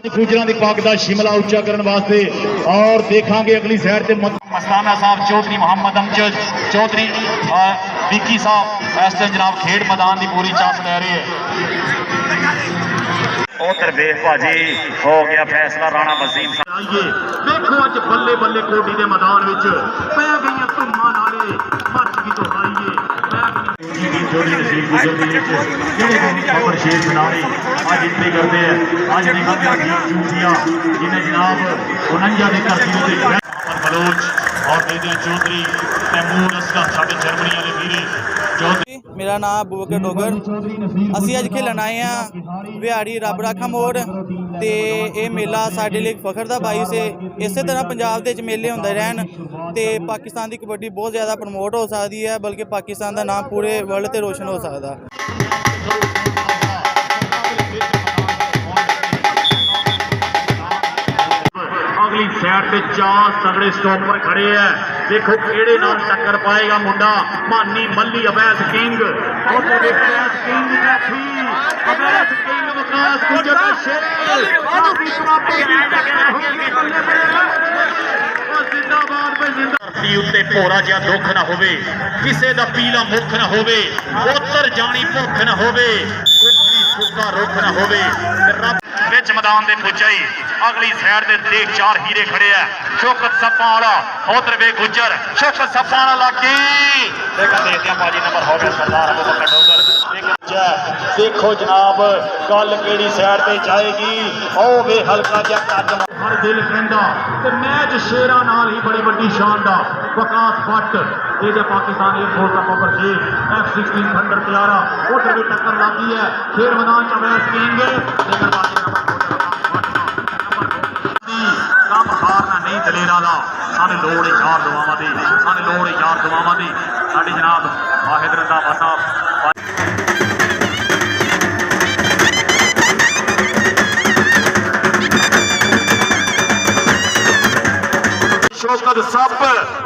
गुजरां दी पग दा शिमला उच्चा करने वास्ते और देखांगे अगली साइड ते मस्ताना साहब चौधरी मोहम्मद अमजद चौधरी विक्की साहब इस टाइम जनाब खेड मैदान की पूरी चास ले रहे हैं। उधर देख भाजी हो गया फैसला राणा वसीम आइए देखो अज बल्ले बल्ले कोटी के मैदान विच पै गई धुम्मा नाले मच की तो आइए शेर खिलाड़ी अज इतने करते हैं अज चूटिया जिन्हें जनाब 49 की धरती बलोच और चौधरी तैमूर असगर साडे जर्मनी वाले वीरे मेरा नाम अबूबकर डोगर असी अज खेलन आए हैं बिहाड़ी रब राखा मोड़ तो ये मेला साढ़े लिए फखर का बाइस है। इस तरह पंजाब के मेले होंदे रहन तो पाकिस्तान की कबड्डी बहुत ज़्यादा प्रमोट हो सकती है बल्कि पाकिस्तान का नाम पूरे वर्ल्ड से रोशन हो सकता। अगली साइड पे 4 तगड़े स्टॉपर खड़े हैं। देखो केड़े नाल टक्कर पाएगा मुंडा मानी मल्ली अवैस किंग और अवैस किंग अवैस किंग विकास गुजर धरती उत्ते भोरा जिहा दुख ना होवे किसे दा पीला मुख ना होवे उतर जानी भुख ना होवे सुखा रुख ना होवे रब विच मैदान दे पुजाई अगली साइड दे देख 4 हीरे खड़े है। शौकत सप्पा वाला उधर वे गुजर शौकत सप्पा वाला लागी देखते हैं बाजी नंबर हो गया सरदार अबूबकर डोगर। देखो जनाब गल केड़ी साइड पे जाएगी ओ वे हल्का जिहा कद हर दिल कहंदा ते मैच शेरां नाल ही बड़ी वड्डी शान दा वकास भट्ट ये पाकिस्तान एयरफोर्स का बबर शेर F-16 थंडर तैयारा उधर भी टक्कर लगी है। खेल मैदान च अवैस किंग लेकिन कम हारना नहीं दलेरा दा सानू लोड़ यार दुआवां दी सानू लोड़ यार दुआवां दी साडी जनाब वाहिद रंधावा साहब शौकत सप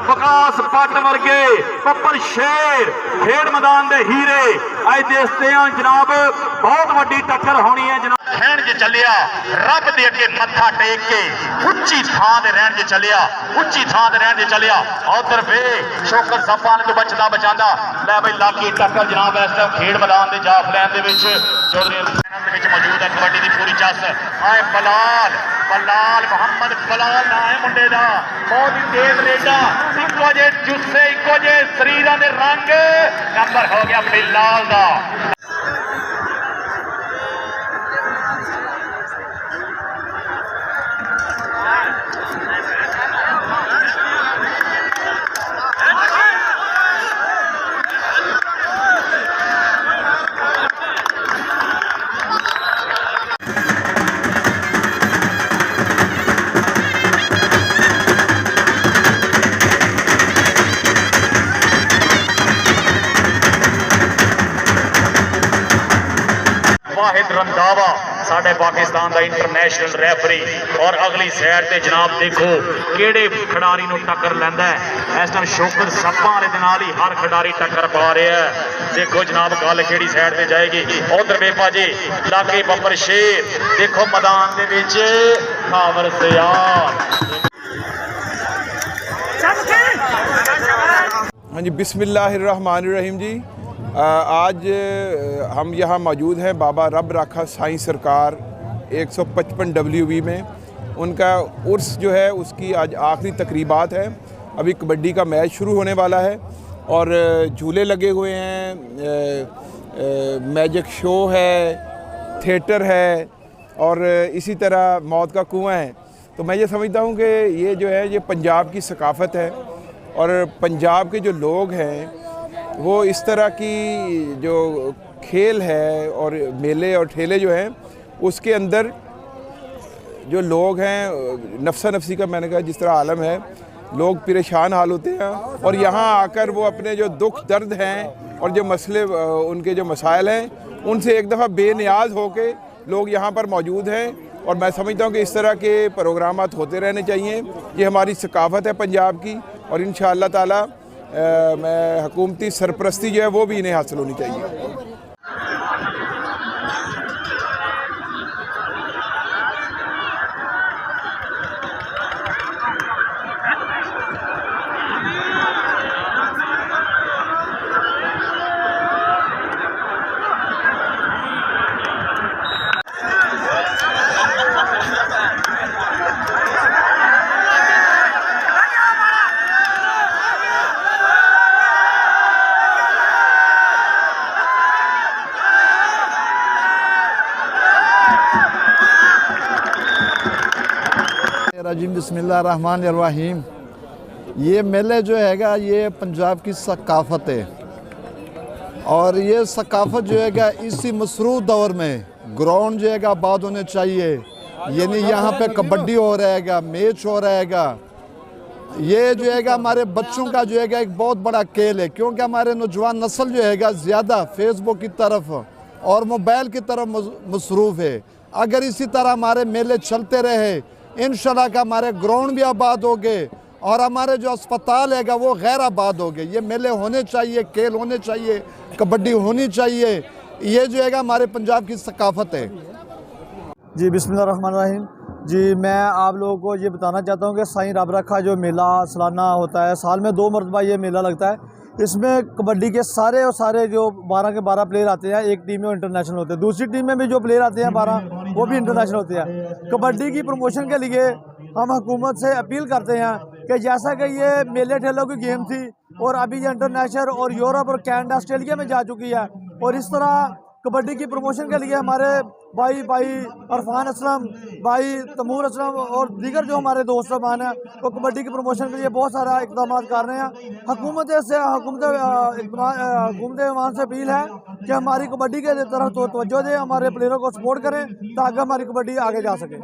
विकास भट्ट वर्गे बब्बर शेर खेड मैदान दे हीरे अज देखते हैं जनाब बहुत वड्डी टक्कर होनी है जनाब रहन जे चलिया रब दे अगे मत्था टेक के उच्ची थां ते रहन जे चलिया उच्ची थां ते रहन जे चलिया उधर वे शौकत सप्पा ने तो बचदा बचांदा लै बई लागी टक्कर जनाब इस टाइम खेड मैदान दे जाफ लैन दे विच चौधरी दे विच मौजूद है कबड्डी दी पूरी चस आए बलाल मोहम्मद बलाल ना है मुंडे दा बहुत ही तेज रेडा इको जे जुस्से इको जे शरीर दे रंग नंबर हो गया बिलाल दा। वाहिद रंधावा साडे पाकिस्तान का इंटरनेशनल रेफरी और अगली साइड ते जनाब देखो केड़े खिडारी नूं टक्कर लैंदा है। इस टाइम शौकत सप्पा वाले दे नाल ही हर खिडारी टक्कर पा रहा है। देखो जनाब गल केड़ी साइड पे जाएगी उधर बेपा जी लागे बब्बर शेर देखो मैदान दे विच खावर सियार। हाँ जी बिस्मिल्लाहिर्रहमानिर्रहीम जी। आज हम यहाँ मौजूद हैं बाबा रब राखा साईं सरकार 155 WV में। उनका उर्स जो है उसकी आज आखिरी तकरीबात है। अभी कबड्डी का मैच शुरू होने वाला है और झूले लगे हुए हैं, मैजिक शो है, थिएटर है और इसी तरह मौत का कुआं है। तो मैं ये समझता हूँ कि ये जो है ये पंजाब की सकाफ़त है और पंजाब के जो लोग हैं वो इस तरह की जो खेल है और मेले और ठेले जो हैं उसके अंदर जो लोग हैं नफ्सा नफसी का मैंने कहा जिस तरह आलम है लोग परेशान हाल होते हैं और यहाँ आकर वो अपने जो दुख दर्द हैं और जो मसले उनके जो मसाइल हैं उनसे एक दफ़ा बेनियाज होके लोग यहाँ पर मौजूद हैं। और मैं समझता हूँ कि इस तरह के प्रोग्रामात होते रहने चाहिए। ये हमारी सकाफ़त है पंजाब की और इंशाअल्लाह ताला मैं हुकूमती सरपरस्ती जो है वो भी इन्हें हासिल होनी चाहिए। रजीम बिस्मिल्लाहिर्रहमानिर्रहीम। ये मेले जो हैगा ये पंजाब की सकाफ़त है और ये सकाफ़त जो हैगा इसी मसरूफ़ दौर में ग्राउंड जो हैगा आबाद होने चाहिए। यानी यहाँ पे कबड्डी हो रहेगा, मैच हो रहेगा। ये जो हैगा हमारे बच्चों का जो हैगा एक बहुत बड़ा खेल है, क्योंकि हमारे नौजवान नस्ल जो हैगा ज़्यादा फेसबुक की तरफ और मोबाइल की तरफ मसरूफ़ है। अगर इसी तरह हमारे मेले चलते रहे इंशाल्लाह का हमारे ग्राउंड भी आबाद हो गए और हमारे जो अस्पताल हैगा वो गैर आबाद हो गए। ये मेले होने चाहिए, खेल होने चाहिए, कबड्डी होनी चाहिए। ये जो हैगा हमारे पंजाब की सकाफ़त है। जी बिस्मिल्लाहिर्रहमानिर्रहीम। जी मैं आप लोगों को ये बताना चाहता हूँ कि साईं रब रखा जो मेला सालाना होता है, साल में 2 मरतबा ये मेला लगता है। इसमें कबड्डी के सारे और सारे जो 12 के 12 प्लेयर आते हैं, एक टीम में इंटरनेशनल होते हैं, दूसरी टीम में भी जो प्लेयर आते हैं 12 वो भी इंटरनेशनल होते हैं। कबड्डी की प्रमोशन के लिए हम हुकूमत से अपील करते हैं कि जैसा कि ये मेले ठेलों की गेम थी और अभी ये इंटरनेशनल और यूरोप और कनाडा ऑस्ट्रेलिया में जा चुकी है, और इस तरह कबड्डी की प्रमोशन के लिए हमारे भाई अरफान असलम, भाई तमूर असलम और दीगर जो हमारे दोस्त साहबान हैं वो कबड्डी की प्रमोशन के लिए बहुत सारा इक़दाम कर रहे हैं। हुकूमत ईमान से अपील है कि हमारी कबड्डी के तरफ तवज्जो दें, हमारे प्लेयरों को सपोर्ट करें ताकि हमारी कबड्डी आगे जा सके।